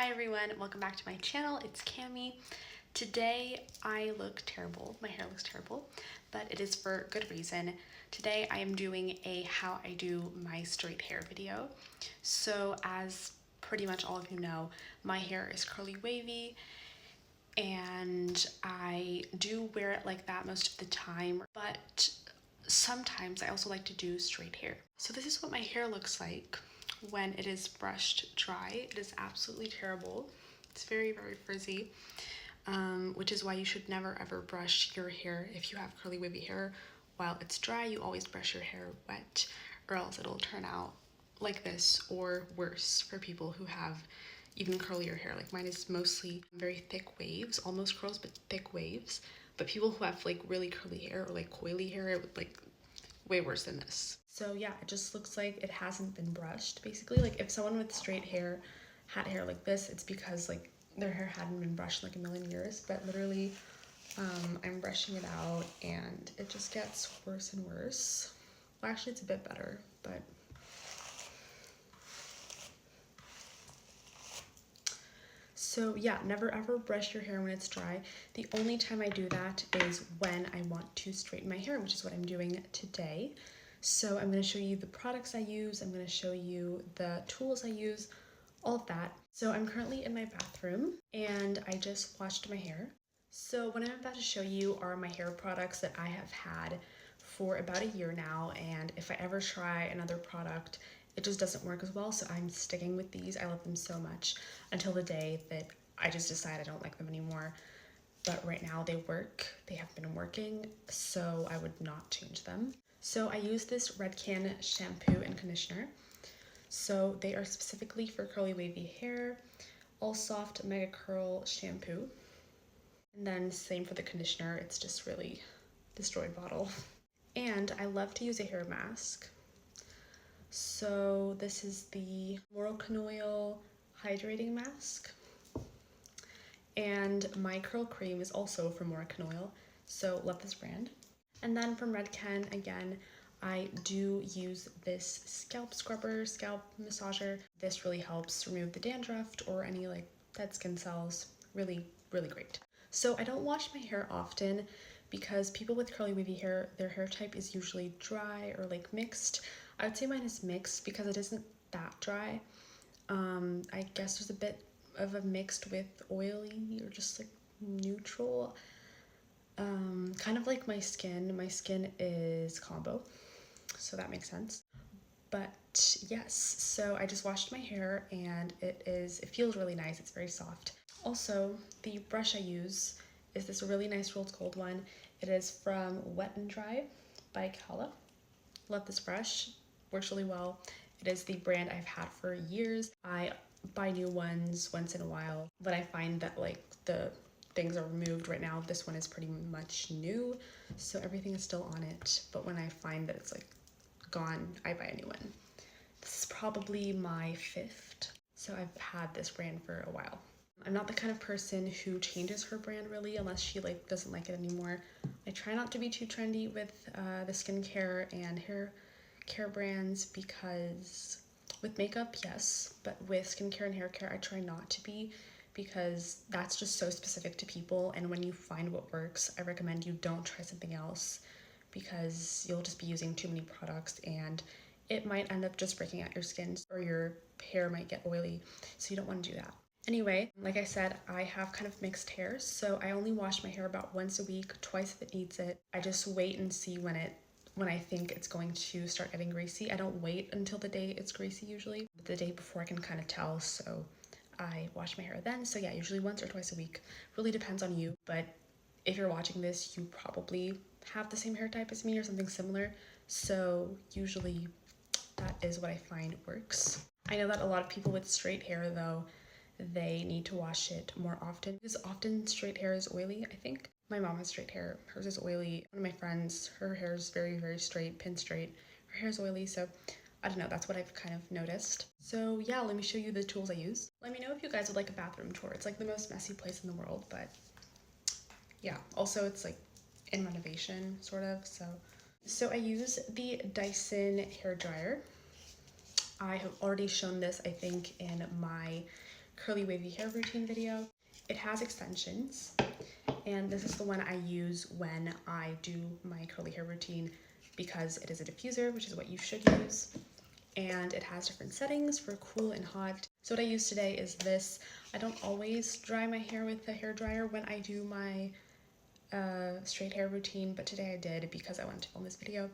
Hi everyone, welcome back to my channel. It's Camille. Today I look terrible. My hair looks terrible, but it is for good reason. Today I am doing a how I do my straight hair video. So as pretty much all of you know, my hair is curly wavy and I do wear it like that most of the time, but sometimes I also like to do straight hair. So this is what my hair looks like when it is brushed dry. It is absolutely terrible. It's very, very frizzy, which is why you should never ever brush your hair if you have curly wavy hair while it's dry. You always brush your hair wet or else it'll turn out like this or worse for people who have even curlier hair. Like mine is mostly very thick waves, almost curls, but thick waves. But people who have like really curly hair or like coily hair, it would like way worse than this. So yeah, it just looks like it hasn't been brushed. Basically, like if someone with straight hair had hair like this, it's because like their hair hadn't been brushed in like a million years. But literally, I'm brushing it out and it just gets worse and worse. Well, actually it's a bit better, but so yeah, never ever brush your hair when it's dry. The only time I do that is when I want to straighten my hair, which is what I'm doing today. So I'm going to show you the products I use, I'm going to show you the tools I use, all of that. So I'm currently in my bathroom and I just washed my hair. So what I'm about to show you are my hair products that I have had for about a year now, and if I ever try another product, it just doesn't work as well, so I'm sticking with these. I love them so much until the day that I just decide I don't like them anymore. But right now they work, they have been working, so I would not change them. So I use this Redken shampoo and conditioner. So they are specifically for curly wavy hair, all soft mega curl shampoo. And then same for the conditioner, it's just really destroyed bottle. And I love to use a hair mask. So this is the Moroccan hydrating mask. And my curl cream is also from Moroccan Oil, so love this brand. And then from Redken, again, I do use this scalp scrubber, scalp massager. This really helps remove the dandruff or any like dead skin cells. Really, really great. So I don't wash my hair often because people with curly wavy hair, their hair type is usually dry or like mixed. I would say mine is mixed because it isn't that dry. I guess there's a bit of a mixed with oily or just like neutral. Kind of like my skin. My skin is combo, so that makes sense. But yes, so I just washed my hair and it feels really nice. It's very soft. Also, the brush I use is this really nice rose gold one. It is from Wet n Dry by Kala. Love this brush, works really well. It is the brand I've had for years. I buy new ones once in a while, but I find that like the things are removed right now. This one is pretty much new, so everything is still on it. But when I find that it's like gone, I buy a new one. This is probably my fifth, so I've had this brand for a while. I'm not the kind of person who changes her brand really unless she like doesn't like it anymore. I try not to be too trendy with the skincare and hair care brands because with makeup, yes, but with skincare and hair care, I try not to be because that's just so specific to people. And when you find what works, I recommend you don't try something else because you'll just be using too many products and it might end up just breaking out your skin or your hair might get oily. So you don't want to do that. Anyway, like I said, I have kind of mixed hair, so I only wash my hair about once a week, twice if it needs it. I just wait and see when I think it's going to start getting greasy. I don't wait until the day it's greasy usually, but the day before I can kind of tell, so I wash my hair then. So yeah, usually once or twice a week. Really depends on you, but if you're watching this, you probably have the same hair type as me or something similar, so usually that is what I find works. I know that a lot of people with straight hair though, they need to wash it more often because often straight hair is oily, I think. My mom has straight hair, hers is oily. One of my friends, her hair is very, very straight, pin straight. Her hair is oily, so I don't know, that's what I've kind of noticed. So yeah, let me show you the tools I use. Let me know if you guys would like a bathroom tour. It's like the most messy place in the world, but yeah, also it's like in renovation, sort of, so I use the Dyson hair dryer. I have already shown this, I think, in my curly wavy hair routine video. It has extensions, and this is the one I use when I do my curly hair routine because it is a diffuser, which is what you should use. And it has different settings for cool and hot. So what I use today is this. I don't always dry my hair with a hair dryer when I do my straight hair routine, but today I did because I wanted to film this video.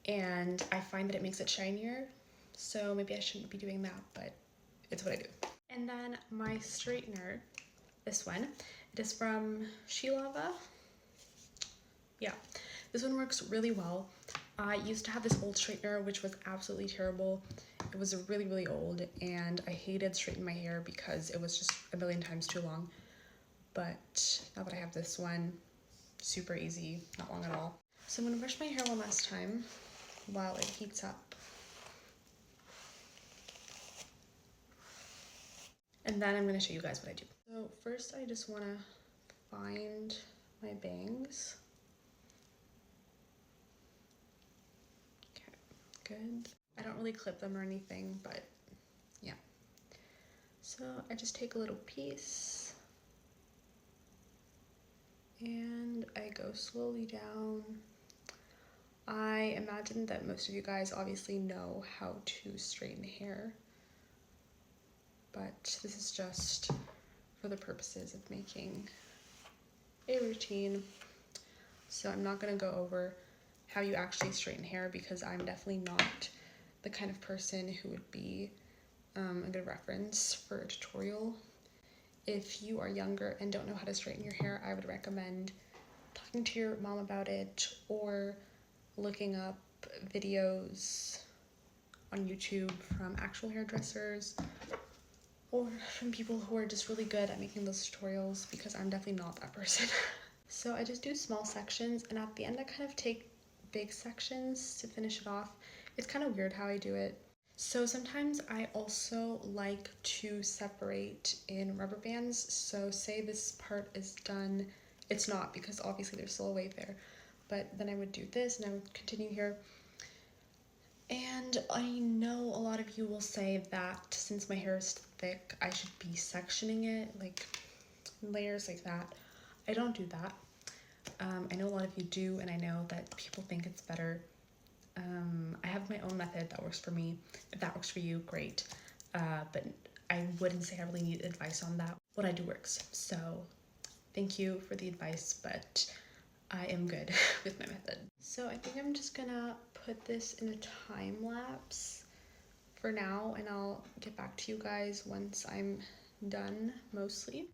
And I find that it makes it shinier, so maybe I shouldn't be doing that, but it's what I do. And then my straightener, this one, it is from Lava. Yeah, this one works really well. I used to have this old straightener, which was absolutely terrible. It was really, really old, and I hated straightening my hair because it was just a million times too long. But now that I have this one, super easy, not long at all. So I'm gonna brush my hair one last time while it heats up. And then I'm gonna show you guys what I do. So first I just wanna find my bangs. Okay, good. I don't really clip them or anything, but yeah. So I just take a little piece and I go slowly down. I imagine that most of you guys obviously know how to straighten hair, but this is just for the purposes of making a routine. So I'm not gonna go over how you actually straighten hair because I'm definitely not the kind of person who would be a good reference for a tutorial. If you are younger and don't know how to straighten your hair, I would recommend talking to your mom about it or looking up videos on YouTube from actual hairdressers or from people who are just really good at making those tutorials, because I'm definitely not that person. So I just do small sections, and at the end I kind of take big sections to finish it off. It's kind of weird how I do it. So sometimes I also like to separate in rubber bands. So say this part is done, it's not because obviously there's still a wave there, but then I would do this and I would continue here. And I know a lot of you will say that since my hair is thick, I should be sectioning it, like layers like that. I don't do that. I know a lot of you do, and I know that people think it's better. I have my own method that works for me. If that works for you, great. But I wouldn't say I really need advice on that. What I do works. So thank you for the advice, but I am good with my method. So I think I'm just gonna put this in a time lapse for now, and I'll get back to you guys once I'm done mostly.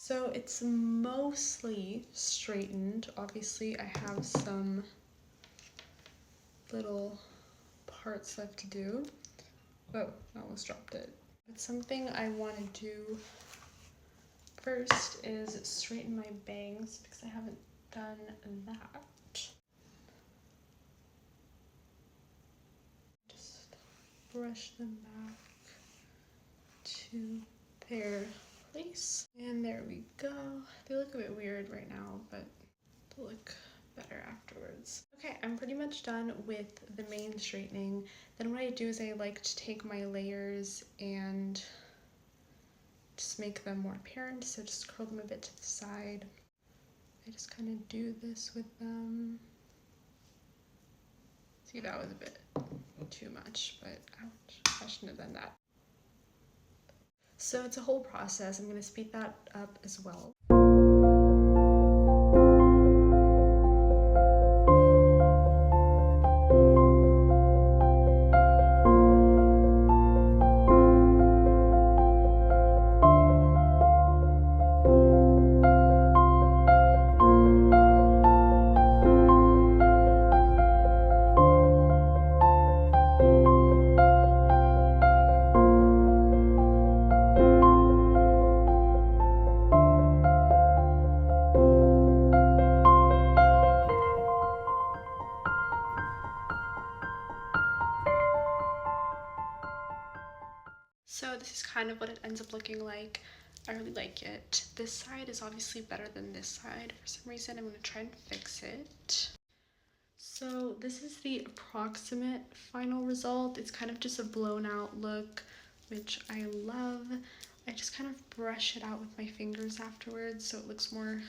So it's mostly straightened. Obviously, I have some little parts left to do. Oh, I almost dropped it. But something I want to do first is straighten my bangs because I haven't done that. Just brush them back to their place. And there we go. They look a bit weird right now, but they'll look better afterwards. Okay, I'm pretty much done with the main straightening. Then what I do is I like to take my layers and just make them more apparent. So just curl them a bit to the side. I just kind of do this with them. See, that was a bit too much, but ouch, I shouldn't have done that. So it's a whole process. I'm going to speed that up as well. So this is kind of what it ends up looking like. I really like it. This side is obviously better than this side. For some reason, I'm going to try and fix it. So this is the approximate final result. It's kind of just a blown out look, which I love. I just kind of brush it out with my fingers afterwards so it looks more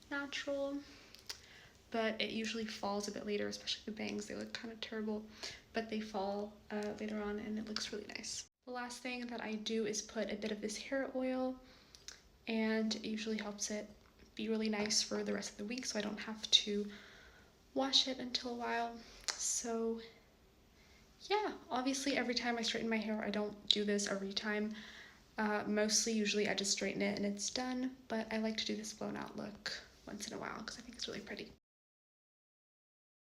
natural. But it usually falls a bit later, especially the bangs. They look kind of terrible, but they fall later on and it looks really nice. The last thing that I do is put a bit of this hair oil, and it usually helps it be really nice for the rest of the week so I don't have to wash it until a while. So yeah, obviously every time I straighten my hair, I don't do this every time. Usually I just straighten it and it's done, but I like to do this blown out look once in a while because I think it's really pretty.